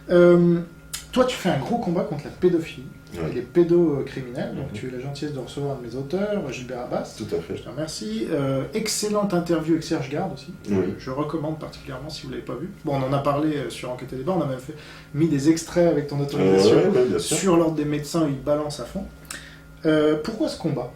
Toi, tu fais un gros combat contre la pédophilie et les pédocriminels. Donc, tu as la gentillesse de recevoir un de mes auteurs, Gilbert Abbas. Tout à fait. Je te remercie. Excellente interview avec Serge Garde aussi. Oui. Je recommande particulièrement si vous ne l'avez pas vu. Bon, on en a parlé sur Enquête et Débat. On a même mis des extraits avec ton autorisation sur l'ordre des médecins où ils balancent à fond. Pourquoi ce combat?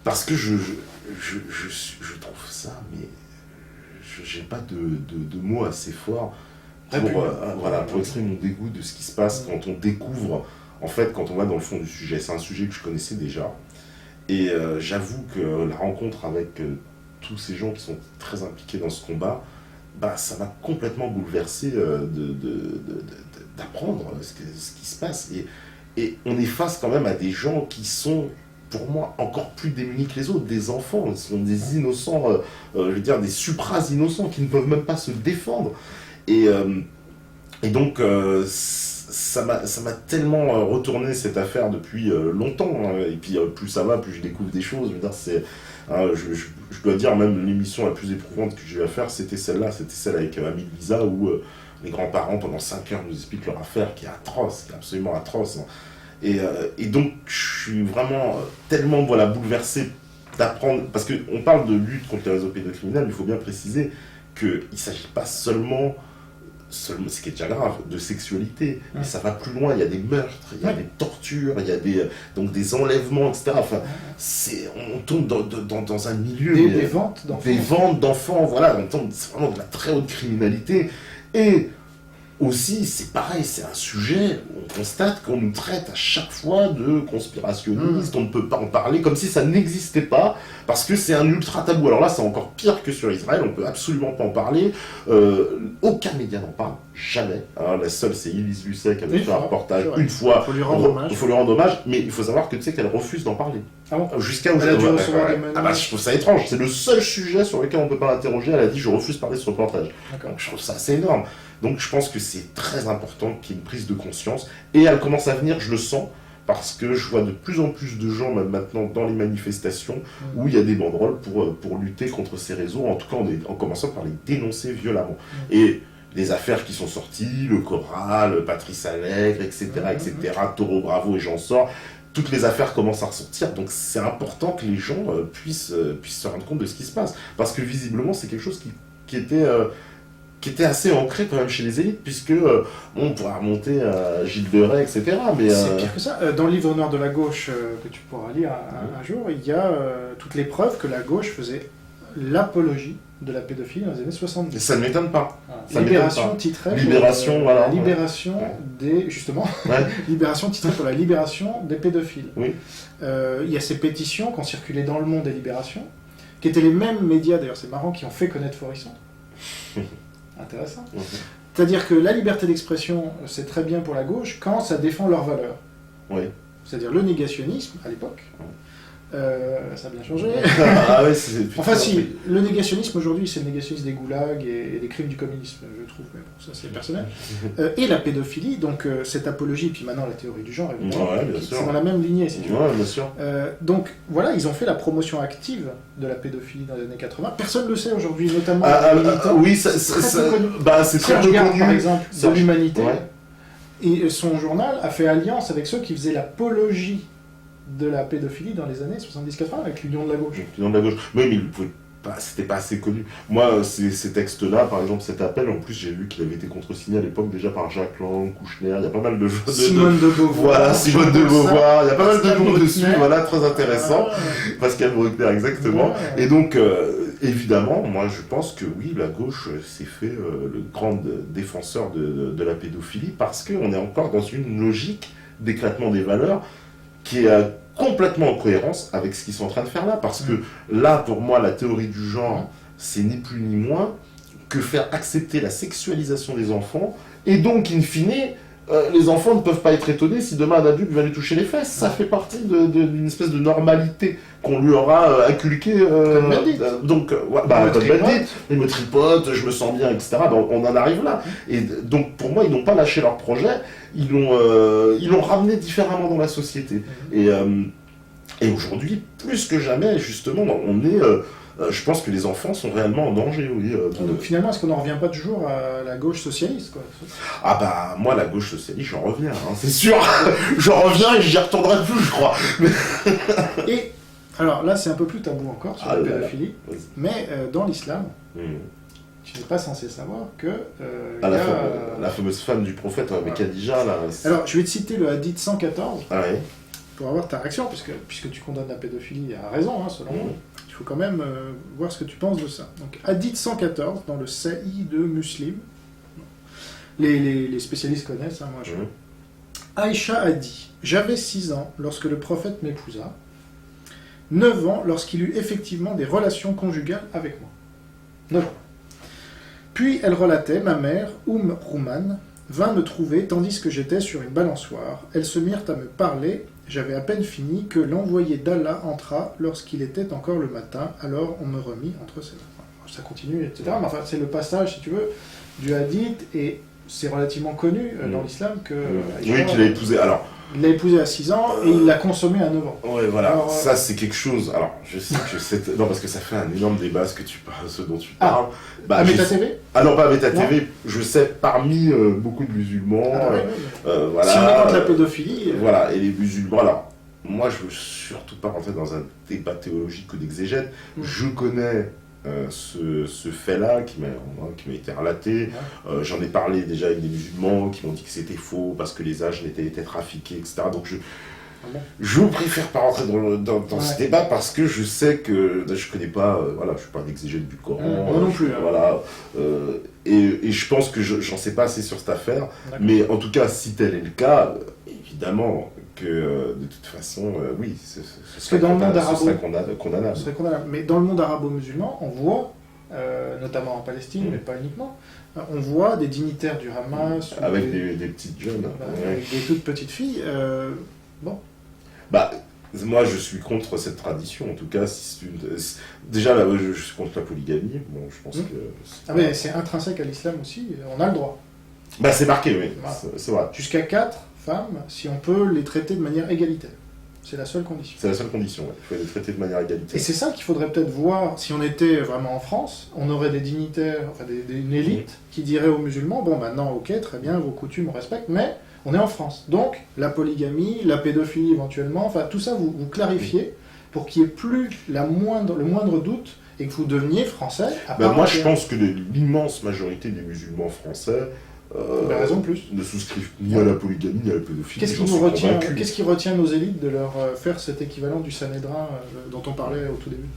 Parce que je trouve ça, mais j'ai pas de mots assez forts pour exprimer mon dégoût de ce qui se passe quand on découvre, en fait, quand on va dans le fond du sujet. C'est un sujet que je connaissais déjà. Et j'avoue que la rencontre avec tous ces gens qui sont très impliqués dans ce combat, ça m'a complètement bouleversé d'apprendre ce qui se passe. Et on est face quand même à des gens qui sont, pour moi, encore plus démunis que les autres, des enfants, ce sont des innocents, je veux dire des supras-innocents qui ne peuvent même pas se défendre. Et donc, ça m'a tellement retourné cette affaire depuis longtemps, hein. Et puis plus ça va, plus je découvre des choses. Je veux dire, je dois dire, même l'émission la plus éprouvante que j'ai eu à faire, c'était celle avec Ami Lisa, où les grands-parents, pendant 5 heures, nous expliquent leur affaire, qui est atroce, qui est absolument atroce, hein. Et donc, je suis vraiment tellement bouleversé d'apprendre, parce qu'on parle de lutte contre les réseaux pédocriminels, mais il faut bien préciser qu'il ne s'agit pas seulement, ce qui est déjà grave, de sexualité, mais ça va plus loin, il y a des meurtres, il y a des tortures, il y a des enlèvements, etc. Enfin, on tombe dans un milieu... Des ventes d'enfants. Des ventes d'enfants, voilà, on tombe, c'est vraiment de la très haute criminalité. Et aussi, c'est pareil, c'est un sujet où on constate qu'on nous traite à chaque fois de conspirationnistes, on ne peut pas en parler, comme si ça n'existait pas, parce que c'est un ultra tabou. Alors là, c'est encore pire que sur Israël, on ne peut absolument pas en parler, aucun média n'en parle, jamais. Alors, la seule, c'est Élise Lucet qui avait fait un reportage une fois. Il faut lui rendre hommage. Mais il faut savoir que tu sais qu'elle refuse d'en parler. Ah bon? Jusqu'à aujourd'hui. Elle a dû recevoir des menaces. Je trouve ça étrange, c'est le seul sujet sur lequel on ne peut pas l'interroger, elle a dit je refuse de parler de ce reportage. D'accord. Donc je trouve ça assez énorme. Donc je pense que c'est très important qu'il y ait une prise de conscience, et elle commence à venir, je le sens, parce que je vois de plus en plus de gens, même maintenant, dans les manifestations, où il y a des banderoles pour lutter contre ces réseaux, en tout cas en commençant par les dénoncer violemment. Et les affaires qui sont sorties, le Choral, Patrice Allègre, etc., Toro Bravo et j'en sors, toutes les affaires commencent à ressortir, donc c'est important que les gens puissent se rendre compte de ce qui se passe, parce que visiblement c'est quelque chose qui était assez ancré quand même chez les élites, puisque on pourra remonter à Gilles de Rais, etc. Mais c'est pire que ça. Dans le livre noir de la gauche que tu pourras lire un jour, il y a toutes les preuves que la gauche faisait l'apologie de la pédophilie dans les années 70. Et ça ne m'étonne pas. Libération titrait Libération, la libération des... Justement, Libération titrait pour la libération des pédophiles. Oui. Il y a ces pétitions qui ont circulé dans le monde des libérations, qui étaient les mêmes médias, d'ailleurs c'est marrant, qui ont fait connaître Forisson. Intéressant. C'est-à-dire que la liberté d'expression, c'est très bien pour la gauche quand ça défend leurs valeurs. Oui. C'est-à-dire le négationnisme, à l'époque, ça a bien changé. Enfin si, le négationnisme aujourd'hui, c'est le négationnisme des goulags et des crimes du communisme, je trouve, mais bon, ça c'est personnel. Et la pédophilie, donc cette apologie, puis maintenant la théorie du genre, évidemment, c'est dans la même lignée, si tu veux. Bien sûr. Donc voilà, ils ont fait la promotion active de la pédophilie dans les années 80. Personne ne le sait aujourd'hui, notamment les militants. Oui, c'est très peu connu. C'est très Serge Garde, connu. par exemple, de l'Humanité. Ouais. Et son journal a fait alliance avec ceux qui faisaient l'apologie de la pédophilie dans les années 70-80 avec l'Union de la gauche. L'Union de la gauche. Oui, mais c'était pas assez connu. Moi, ces textes-là, par exemple, cet appel, en plus, j'ai vu qu'il avait été contresigné à l'époque déjà par Jacques Lang, Kouchner, il y a pas mal de choses. Simone de Beauvoir. Voilà, Simone de Beauvoir, il y a pas mal de noms dessus, Bruckner. voilà, très intéressant. Pascal Bruckner, exactement. Ouais. Et donc, évidemment, moi, je pense que oui, la gauche s'est fait le grand défenseur de la pédophilie, parce qu'on est encore dans une logique d'éclatement des valeurs qui est complètement en cohérence avec ce qu'ils sont en train de faire là. Parce que là, pour moi, la théorie du genre, c'est ni plus ni moins que faire accepter la sexualisation des enfants, et donc, in fine, les enfants ne peuvent pas être étonnés si demain un adulte va lui toucher les fesses. Ça fait partie d'une espèce de normalité qu'on lui aura inculquée. Comme Bandit. Donc, comme Bandit, il me tripote, je me sens bien, etc. On en arrive là. Et donc, pour moi, ils n'ont pas lâché leur projet, ils l'ont ramené différemment dans la société. Et aujourd'hui, plus que jamais, justement, on est je pense que les enfants sont réellement en danger, oui. Donc finalement, est-ce qu'on n'en revient pas toujours à la gauche socialiste, quoi? Ah bah, moi, la gauche socialiste, j'en reviens, hein, c'est sûr. J'en reviens et j'y retournerai plus, je crois. Et, alors là, c'est un peu plus tabou encore sur la pédophilie, mais dans l'islam, tu n'es pas censé savoir que... la fameuse femme du prophète, avec Khadija, là... Alors, je vais te citer le hadith 114, ouais. Pour avoir ta réaction, puisque tu condamnes la pédophilie à raison, hein, selon moi. Il faut quand même voir ce que tu penses de ça. Donc, hadith 114, dans le Sahih de Muslim. Les spécialistes connaissent, hein, moi je... Aïcha a dit « J'avais 6 ans lorsque le prophète m'épousa, 9 ans lorsqu'il eut effectivement des relations conjugales avec moi. 9 ans. Puis elle relatait, ma mère, Rouman, vint me trouver tandis que j'étais sur une balançoire. Elles se mirent à me parler. J'avais à peine fini que l'envoyé d'Allah entra lorsqu'il était encore le matin. Alors on me remit entre ses mains. » Ça continue, etc. Mais enfin, c'est le passage, si tu veux, du hadith, et c'est relativement connu dans l'islam que... oui, qu'il a épousé. Alors, il l'a épousée à 6 ans et il l'a consommée à 9 ans. Ouais, voilà. Alors, ça, c'est quelque chose... Alors, je sais que c'est... Non, parce que ça fait un énorme débat, ce dont tu parles. À Meta TV ? Ah non, pas à Meta TV. Je sais, parmi beaucoup de musulmans... voilà, si on est contre la pédophilie... Voilà, et les musulmans... Alors, moi, je veux surtout pas rentrer dans un débat théologique ou d'exégète. Je connais... ce fait-là qui m'a été relaté. J'en ai parlé déjà avec des musulmans qui m'ont dit que c'était faux parce que les âges étaient trafiqués, etc. Donc je préfère pas rentrer dans ce débat parce que je sais que je connais pas, je suis pas un exégète du Coran. Moi non plus. Voilà. Et je pense que j'en sais pas assez sur cette affaire. Mais en tout cas, si tel est le cas, évidemment que de toute façon, oui, ce serait condamnable. Mais dans le monde arabo-musulman, on voit, notamment en Palestine, mais pas uniquement, on voit des dignitaires du Hamas... Avec des petites jeunes. Avec des toutes petites filles. Moi, je suis contre cette tradition, en tout cas. Déjà, là, je suis contre la polygamie. Bon, je pense que... mais c'est intrinsèque à l'islam aussi, on a le droit. C'est marqué, oui, c'est vrai. Jusqu'à 4 femmes, si on peut les traiter de manière égalitaire. C'est la seule condition. C'est la seule condition, il faut les traiter de manière égalitaire. Et c'est ça qu'il faudrait peut-être voir, si on était vraiment en France, on aurait des dignitaires, enfin une élite, qui dirait aux musulmans, bon maintenant, ok, très bien, vos coutumes, on respecte, mais on est en France. Donc, la polygamie, la pédophilie éventuellement, enfin tout ça, vous clarifiez pour qu'il n'y ait plus le moindre doute et que vous deveniez français. Moi, je pense que l'immense majorité des musulmans français raison de plus. Ne souscrivent ni à la polygamie ni à la pédophilie. Qu'est-ce qui retient nos élites de leur faire cet équivalent du Sanhédrin dont on parlait au tout début ?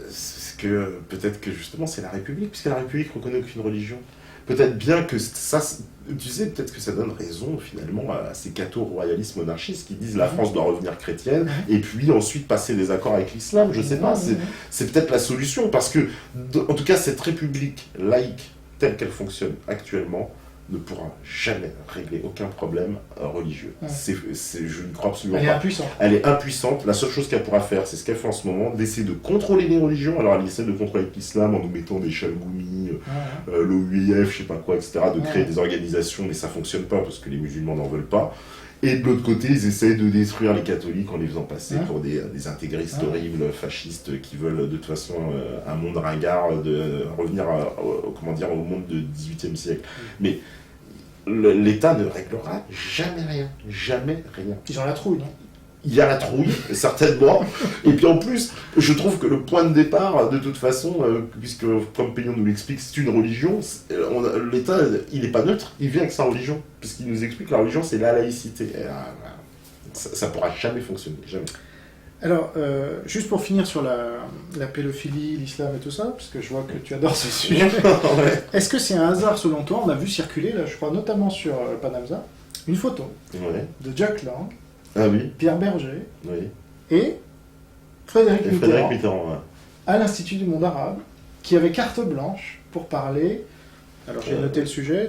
C'est que peut-être que justement c'est la République, puisque la République ne reconnaît aucune religion. Peut-être bien que ça, tu sais, peut-être que ça donne raison finalement à ces cathos royalistes monarchistes qui disent la France doit revenir chrétienne et puis ensuite passer des accords avec l'islam. Je sais pas, c'est peut-être la solution parce que, en tout cas, cette République laïque telle qu'elle fonctionne actuellement ne pourra jamais régler aucun problème religieux. Je ne crois absolument pas. Elle est impuissante. Elle est impuissante. La seule chose qu'elle pourra faire, c'est ce qu'elle fait en ce moment, d'essayer de contrôler les religions. Alors elle essaie de contrôler l'islam en nous mettant des chalgoumis, l'OUIF, je sais pas quoi, etc., de créer des organisations, mais ça fonctionne pas parce que les musulmans n'en veulent pas. Et de l'autre côté, ils essayent de détruire les catholiques en les faisant passer pour des intégristes horribles, fascistes, qui veulent de toute façon un monde ringard, de revenir au monde du XVIIIe siècle. Mais l'État ne réglera jamais rien. Jamais rien. Ils ont la trouille, non ? Il y a la trouille, certainement. Et puis en plus, je trouve que le point de départ, de toute façon, puisque comme Payon nous l'explique, c'est une religion, l'État, il n'est pas neutre, il vient avec sa religion. Puisqu'il nous explique que la religion, c'est la laïcité. Ça ne pourra jamais fonctionner, jamais. Alors, juste pour finir sur la pédophilie, l'islam et tout ça, parce que je vois que tu adores ce sujet, est-ce que c'est un hasard selon toi ? On a vu circuler, là, je crois, notamment sur Panamza, une photo de Jack Lang, Pierre Berger et Frédéric Mitterrand à l'Institut du monde arabe, qui avait carte blanche pour parler, alors j'ai noté le sujet,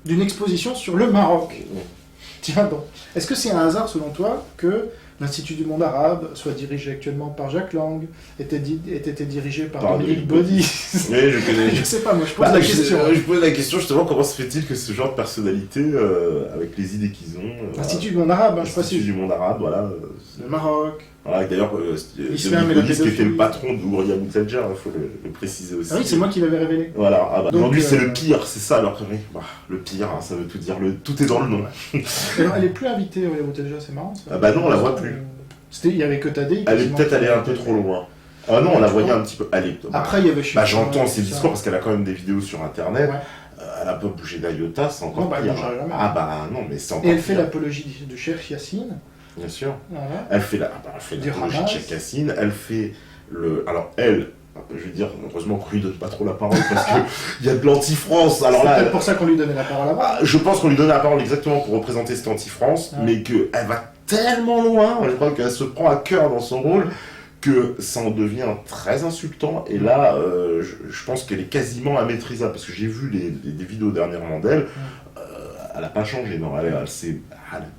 d'une exposition sur le Maroc. Tiens donc, est-ce que c'est un hasard selon toi que L'Institut du monde arabe, soit dirigé actuellement par Jacques Lang, était dirigé par Dominique Baudy. Baudy. Oui, je connais. Je sais pas, moi je pose la question. Je pose la question justement, comment se fait-il que ce genre de personnalité, avec les idées qu'ils ont... L'Institut du monde arabe, je sais pas si... L'Institut du monde arabe, voilà. Le Maroc. Voilà, d'ailleurs, L'islam et la Dominique Baudy, qui était le pédophilie. patron d'Ouria Moutelja, il faut le préciser aussi. Ah oui, c'est moi qui l'avais révélé. Voilà, ah bah, Donc, aujourd'hui c'est le pire, c'est ça alors oui. Bah, le pire, hein, ça veut tout dire, tout est dans le nom. Elle est plus invitée, Ouria Moutelja, c'est marrant ça. Ah bah non, on la voit plus. Il y avait que Tadé. Elle est peut-être allée un peu trop loin. Ah non, on la voyait un petit peu. Allez, Après, il y avait bah, j'entends ses discours parce qu'elle a quand même des vidéos sur internet. Ouais. Elle a pas bougé d'Iota, c'est encore Non, bah, elle pire. bougera jamais. Ah bah non, mais c'est encore Et elle pire. fait l'apologie de Cheikh Yassine. Bien sûr. Voilà. Elle fait l'apologie de Cheikh Yassine. Elle fait le. Alors elle. Je veux dire, heureusement qu'on lui donne pas trop la parole parce qu'il y a de l'anti-France. Alors là, c'est peut-être pour ça qu'on lui donnait la parole avant. je pense qu'on lui donnait la parole exactement pour représenter cet anti-France, mais qu'elle va tellement loin, je crois qu'elle se prend à cœur dans son rôle, que ça en devient très insultant. Et là, je pense qu'elle est quasiment immaîtrisable, parce que j'ai vu des vidéos dernièrement d'elle, elle n'a pas changé, non, elle a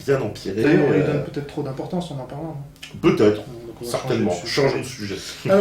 bien empiré. D'ailleurs, on lui donne peut-être trop d'importance en en parlant. Peut-être, certainement. Changeons de sujet. Alors,